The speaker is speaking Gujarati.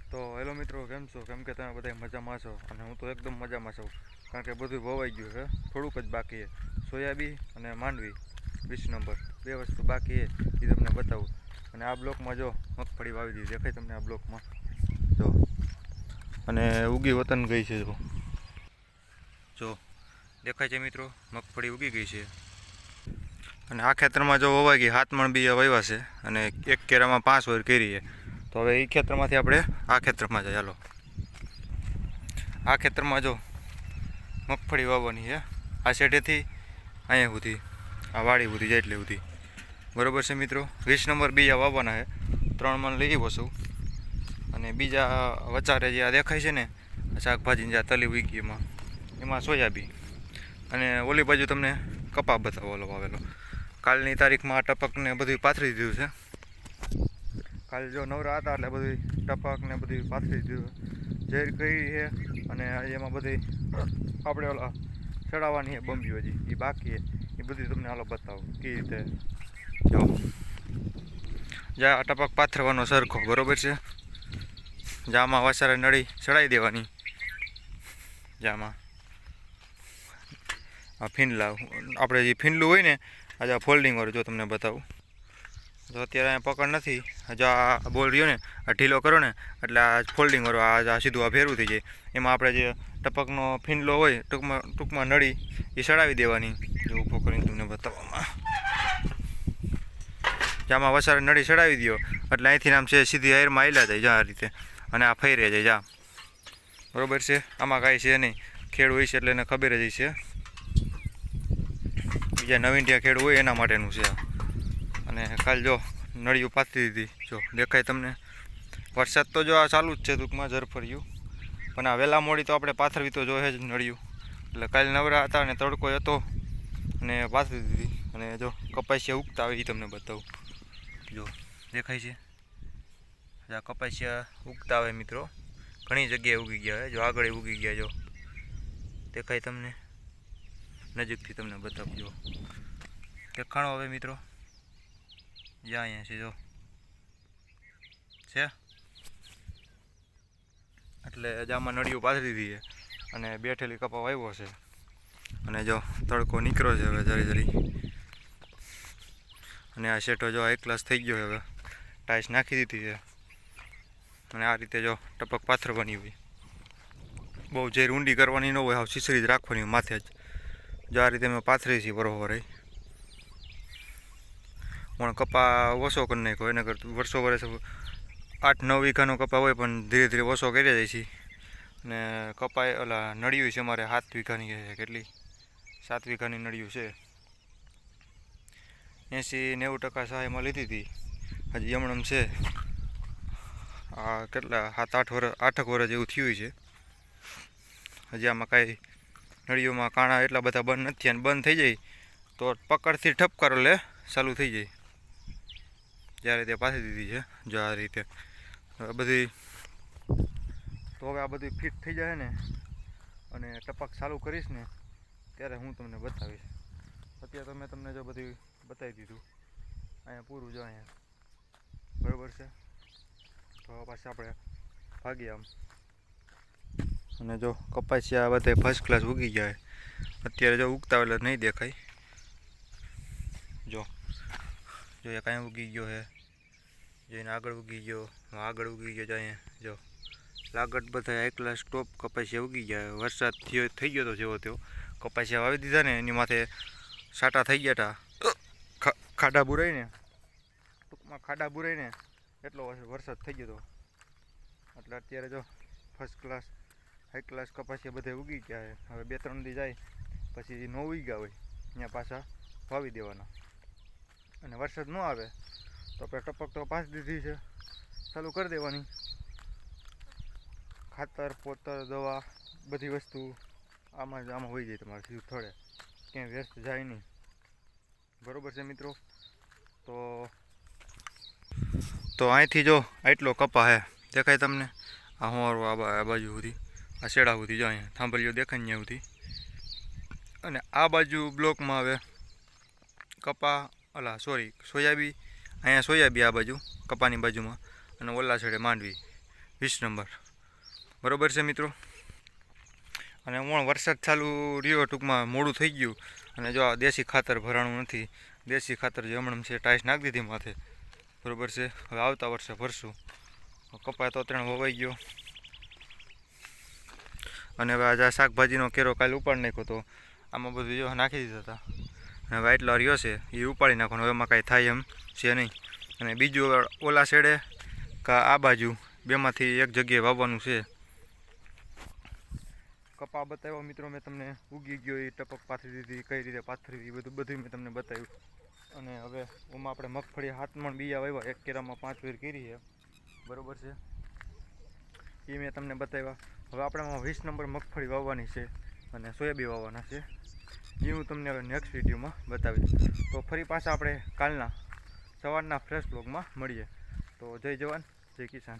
તો હેલો મિત્રો, કેમ છો? કેમ કે તમે બધા મજામાં છો અને હું તો એકદમ મજામાં છું. કારણ કે બધું વવાઈ ગયું છે, થોડુંક જ બાકી છે. સોયાબીન અને માંડવી 20 નંબર, બે વસ્તુ બાકી છે, એ તમને બતાવું. અને આ બ્લોકમાં જો મગફળી વાવી દીધી, દેખાય તમને આ બ્લોકમાં જો. અને ઉગી વતન ગઈ છે જો દેખાય છે મિત્રો, મગફળી ઉગી ગઈ છે. અને આ ખેતરમાં જો વવાઈ ગઈ 7 મણ બી વાવ્યા છે અને એક કેરામાં 5 વર કેરી છે. તો હવે એ ખેતરમાંથી આપણે આ ખેતરમાં જઈએ. ચાલો, આ ખેતરમાં જો મગફળી વાવવાની છે. આ શેઢેથી અહીંયા સુધી, આ વાડી સુધી જાય એટલે સુધી, બરાબર છે મિત્રો. 20 નંબર બીજા વાવવાના છે, 3 મણ લઈ વસું. અને બીજા વચારે જે આ દેખાય છે ને શાકભાજીની જે તલી ઉગી એમાં સોયાબીન. અને ઓલી બાજુ તમને કપા બતાવો વાવેલો. કાલની તારીખમાં આ ટપકને બધું પાથરી દીધું છે. કાલે જો નવરા હતા એટલે બધું ટપક ને બધું પાથરી દીધું. ઝેર કરી છે અને એમાં બધી આપણે ઓલા ચડાવવાની છે બંબીઓ હજી એ બાકી છે, એ બધી તમને હાલો બતાવો કઈ રીતે. જો જ્યાં ટપક પાથરવાનો સરખો, બરોબર છે. જામાં વસારે નળી ચડાવી દેવાની, જામાં આ ફીંડલા આપણે જે ફીંડલું હોય ને આજે આ ફોલ્ડિંગ વાળું જો તમને બતાવું. તો અત્યારે અહીંયા પકડ નથી, જો આ બોલ રહ્યો ને આ ઢીલો કરો ને એટલે આ ફોલ્ડિંગ વાળું આ સીધું આ ફેરવું થઈ જાય. એમાં આપણે જે ટપકનો ફીંડલો હોય ટૂંકમાં નળી એ ચડાવી દેવાની. જો ઊભો કરીને તમને બતાવવામાં, જામાં વસારે નળી ચડાવી દો એટલે અહીંથી આમ છે સીધી એરમાં આયલા જાય જા આ રીતે, અને આ ફેરે જાય જા, બરોબર છે. આમાં કાંઈ છે નહીં, ખેડ હોય છે એટલે એને ખબર જ છે. બીજા નવીનટિયા ખેડ હોય એના માટેનું છે આ. અને કાલ જો નળિયું પાથરી દીધી, જો દેખાય તમને. વરસાદ તો જો આ ચાલુ જ છે ટૂંકમાં ઝરફર્યું, પણ આ વહેલા મોડી તો આપણે પાથરવી તો જોઈએ જ નળિયું. એટલે કાલે નવરા હતા અને તડકો હતો અને પાથરી દીધી. અને જો કપાસિયા ઉગતા આવે એ તમને બતાવું. જો દેખાય છે આ કપાસિયા ઉગતા આવે મિત્રો, ઘણી જગ્યાએ ઉગી ગયા હોય. જો આગળ ઉગી ગયા, જો દેખાય તમને, નજીકથી તમને બતાવજો. દેખાણો હવે મિત્રો, જ્યાં અહીંયા છે જો છે. એટલે જામાં નળિયું પાથરી દીધી અને બેઠેલી કપા વાવ્યો છે. અને જો તડકો નીકળ્યો છે હવે જરી જરી. અને આ શેઠો જો એક ક્લાસ થઈ ગયો હવે, ટાઈસ નાખી દીધી છે. અને આ રીતે જો ટપક પાથરવાની હોય, બહુ ઝેર ઊંડી કરવાની ન હોય, હાવ છીછરી જ રાખવાની હોય માથે જ. જો આ રીતે મેં પાથરી છે બરોબર. પણ કપા ઓછો કરી નાખ્યો, એને કરતું વર્ષો વર્ષ 8-9 વીઘાનો કપા હોય પણ ધીરે ધીરે ઓછો કરી જાય છે. અને કપા ઓલા નળિયું છે અમારે 7 વીઘાની છે, કેટલી 7 વીઘાની નળિયું છે. 80-90% સહાયમાં લીધી હતી, હજી એમણમ છે. આ કેટલા 7-8 વર્ષ જેવું થયું છે. હજી આમાં કાંઈ નળીઓમાં કાણા એટલા બધા બંધ નથી, અને બંધ થઈ જાય તો પકડથી ઠપકારો લે ચાલુ થઈ જાય. જ્યારે તે પાછી દીધી છે જો આ રીતે. હવે બધી તો હવે આ બધી ફિટ થઈ જાય ને અને ટપક ચાલુ કરીશ ને ત્યારે હું તમને બતાવીશ. અત્યારે તો મેં તમને જો બધું બતાવી દીધું, અહીંયા પૂરું જો અહીંયા, બરાબર છે. તો પાછા આપણે ભાગીએ આમ. અને જો કપાસિયા બધા ફર્સ્ટ ક્લાસ ઉગી ગયા. અત્યારે જો ઉગતા એટલે નહીં દેખાય. જો એ કાંઈ ઉગી ગયો છે, જોઈને આગળ ઉગી ગયો, આગળ ઉગી ગયો. જાય જો લાગટ બધા એક ક્લાસ ટોપ કપાસિયા ઉગી ગયા. વરસાદ થઈ ગયો તો જેવો તેવો કપાસિયા વાવી દીધા ને એની માથે સાટા થઈ ગયા હતા, ખાડા બુરાઈને, ટૂંકમાં ખાડા બુરાઈને એટલો વરસાદ થઈ ગયો હતો. એટલે અત્યારે જો ફર્સ્ટ ક્લાસ હાઈ ક્લાસ કપાસિયા બધે ઉગી ગયા છે. હવે 2-3 દી જાય પછી ન ઉગ્યા હોય ત્યાં પાછા વાવી દેવાના. અને વરસાદ ન આવે તો આપણે ટપક તો પાછી દીધી છે, ચાલુ કરી દેવાની. ખાતર પોતર દવા બધી વસ્તુ આમાં હોઈ જાય તમારે, સીધું થોડે ક્યાંય વ્યસ્ત જાય નહીં, બરાબર છે મિત્રો. તો અહીંથી જો આટલો કપા હે, દેખાય તમને. આ હું આ બાજુ સુધી, આ શેડા સુધી જો અહીંયા થાંભલીઓ દેખાય ત્યાં સુધી. અને આ બાજુ બ્લોકમાં હવે કપા સોયાબી, અહીંયા સોયાબી આ બાજુ કપાની બાજુમાં, અને ઓલા છેડે માંડવી. 20 નંબર બરાબર છે મિત્રો. અને હમણાં વરસાદ ચાલુ રહ્યો, ટૂંકમાં મોડું થઈ ગયું. અને જો આ દેશી ખાતર ભરાણું નથી, દેશી ખાતર જે હમણાં છે ટાઈસ નાખી દીધી માથે, બરાબર છે. હવે આવતા વર્ષે ભરશું. કપાય તો 3 વવાઈ ગયો. અને હવે આજે શાકભાજીનો કેરો કાલે ઉપાડી નાખ્યો તો આમાં બધું જો નાખી દીધા હતા. અને હવે એટલો રહ્યો છે એ ઉપાડી નાખવાનો, હવે એમાં કાંઈ થાય એમ છે નહીં. અને બીજું ઓલા શેડે કા આ બાજુ બેમાંથી એક જગ્યાએ વાવવાનું છે. કપા બતાવ્યો મિત્રો મેં તમને, ઉગી ગયો એ ટપક પાથરી દીધી, કઈ રીતે પાથરી બધું મેં તમને બતાવ્યું. અને હવે ઓમાં આપણે મગફળી 7 મણ બીયા વાવ્યા, એક કેરામાં 5 વેર કરી છે, બરાબર છે. એ મેં તમને બતાવ્યા. હવે આપણે 20 નંબર મગફળી વાવવાની છે અને સોયાબીન વાવવાના છે. એ હું તમને હવે નેક્સ્ટ વિડીયોમાં બતાવીશ. તો ફરી પાછા આપણે કાલના સવારના ફ્રેશ બ્લોગમાં મળીએ. તો જય જવાન જય કિસાન.